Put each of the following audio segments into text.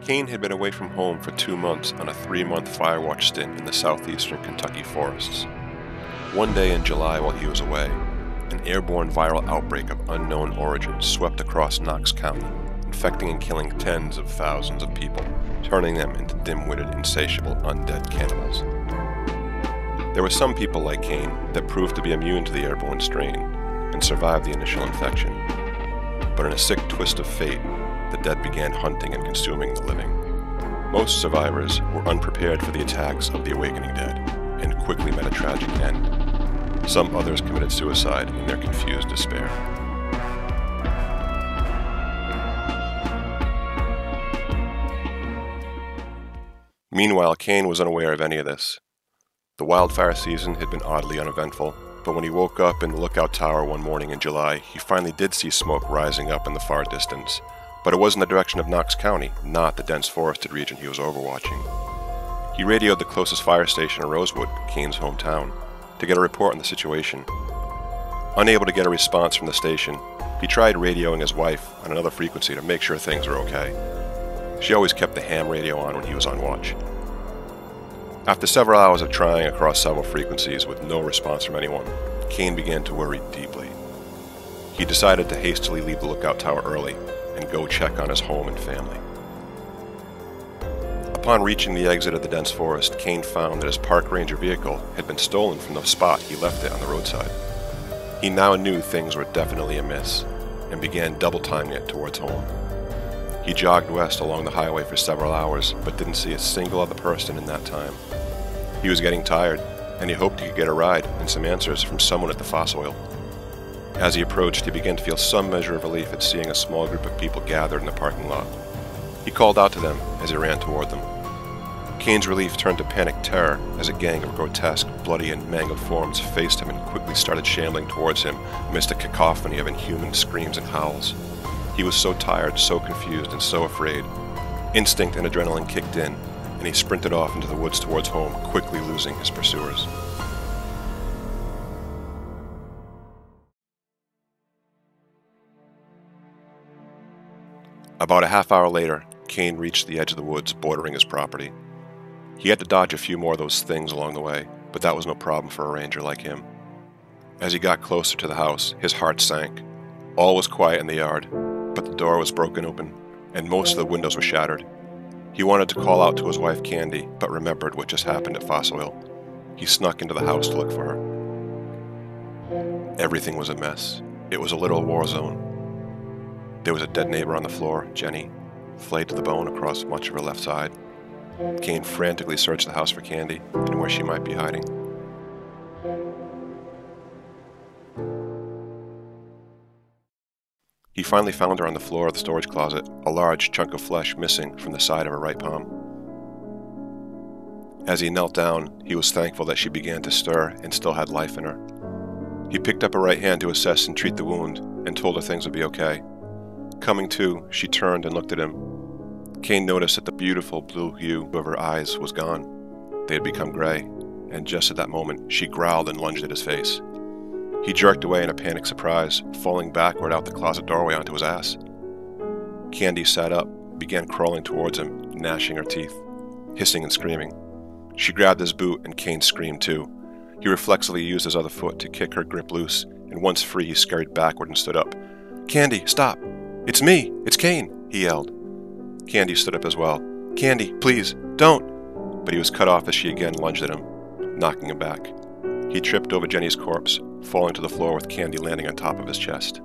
Caine had been away from home for 2 months on a 3-month firewatch stint in the southeastern Kentucky forests. One day in July while he was away, an airborne viral outbreak of unknown origin swept across Knox County, infecting and killing tens of thousands of people, turning them into dim-witted, insatiable, undead cannibals. There were some people like Caine that proved to be immune to the airborne strain and survived the initial infection. But in a sick twist of fate, the dead began hunting and consuming the living. Most survivors were unprepared for the attacks of the awakening dead and quickly met a tragic end. Some others committed suicide in their confused despair. Meanwhile, Caine was unaware of any of this. The wildfire season had been oddly uneventful, but when he woke up in the lookout tower one morning in July, he finally did see smoke rising up in the far distance. But it was in the direction of Knox County, not the dense forested region he was overwatching. He radioed the closest fire station in Rosewood, Caine's hometown, to get a report on the situation. Unable to get a response from the station, he tried radioing his wife on another frequency to make sure things were okay. She always kept the ham radio on when he was on watch. After several hours of trying across several frequencies with no response from anyone, Caine began to worry deeply. He decided to hastily leave the lookout tower early and go check on his home and family. Upon reaching the exit of the dense forest, Caine found that his park ranger vehicle had been stolen from the spot he left it on the roadside. He now knew things were definitely amiss, and began double-timing it towards home. He jogged west along the highway for several hours, but didn't see a single other person in that time. He was getting tired, and he hoped he could get a ride and some answers from someone at the Fossoil. As he approached, he began to feel some measure of relief at seeing a small group of people gathered in the parking lot. He called out to them as he ran toward them. Caine's relief turned to panicked terror as a gang of grotesque, bloody, and mangled forms faced him and quickly started shambling towards him amidst a cacophony of inhuman screams and howls. He was so tired, so confused, and so afraid. Instinct and adrenaline kicked in, and he sprinted off into the woods towards home, quickly losing his pursuers. About a half hour later, Caine reached the edge of the woods bordering his property. He had to dodge a few more of those things along the way, but that was no problem for a ranger like him. As he got closer to the house, his heart sank. All was quiet in the yard, but the door was broken open, and most of the windows were shattered. He wanted to call out to his wife Candy, but remembered what just happened at Fossoil. He snuck into the house to look for her. Everything was a mess. It was a literal war zone. There was a dead neighbor on the floor, Jenny, flayed to the bone across much of her left side. Caine frantically searched the house for Candy and where she might be hiding. He finally found her on the floor of the storage closet, a large chunk of flesh missing from the side of her right palm. As he knelt down, he was thankful that she began to stir and still had life in her. He picked up her right hand to assess and treat the wound and told her things would be okay. Coming to, she turned and looked at him. Caine noticed that the beautiful blue hue of her eyes was gone. They had become gray, and just at that moment, she growled and lunged at his face. He jerked away in a panicked surprise, falling backward out the closet doorway onto his ass. Candy sat up, began crawling towards him, gnashing her teeth, hissing and screaming. She grabbed his boot, and Caine screamed too. He reflexively used his other foot to kick her grip loose, and once free, he scurried backward and stood up. "Candy, stop! It's me! It's Caine!" he yelled. Candy stood up as well. "Candy, please, don't!" But he was cut off as she again lunged at him, knocking him back. He tripped over Jenny's corpse, falling to the floor with Candy landing on top of his chest.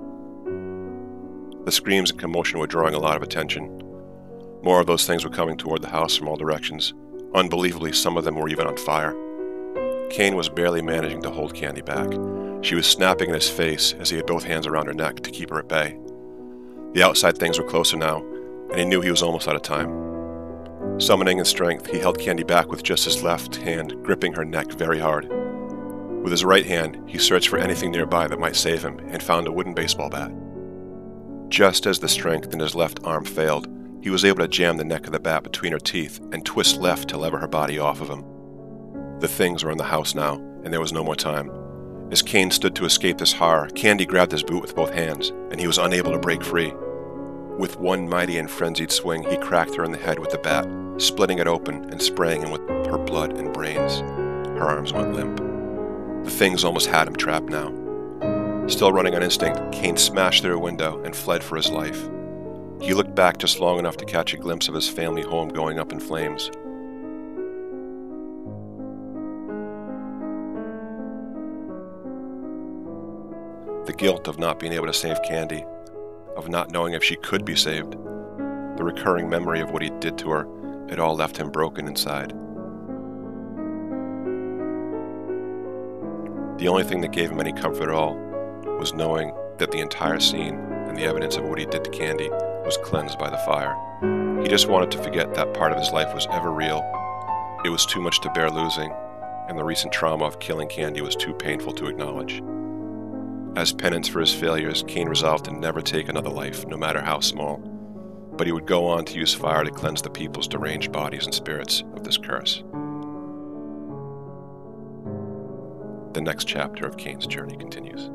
The screams and commotion were drawing a lot of attention. More of those things were coming toward the house from all directions. Unbelievably, some of them were even on fire. Caine was barely managing to hold Candy back. She was snapping in his face as he had both hands around her neck to keep her at bay. The outside things were closer now, and he knew he was almost out of time. Summoning his strength, he held Candy back with just his left hand gripping her neck very hard. With his right hand, he searched for anything nearby that might save him and found a wooden baseball bat. Just as the strength in his left arm failed, he was able to jam the neck of the bat between her teeth and twist left to lever her body off of him. The things were in the house now, and there was no more time. As Caine stood to escape this horror, Candy grabbed his boot with both hands, and he was unable to break free. With one mighty and frenzied swing, he cracked her in the head with the bat, splitting it open and spraying him with her blood and brains. Her arms went limp. The things almost had him trapped now. Still running on instinct, Caine smashed through a window and fled for his life. He looked back just long enough to catch a glimpse of his family home going up in flames. The guilt of not being able to save Candy, of not knowing if she could be saved, the recurring memory of what he did to her, it all left him broken inside. The only thing that gave him any comfort at all was knowing that the entire scene and the evidence of what he did to Candy was cleansed by the fire. He just wanted to forget that part of his life was ever real. It was too much to bear losing, and the recent trauma of killing Candy was too painful to acknowledge. As penance for his failures, Caine resolved to never take another life, no matter how small, but he would go on to use fire to cleanse the people's deranged bodies and spirits of this curse. The next chapter of Caine's journey continues.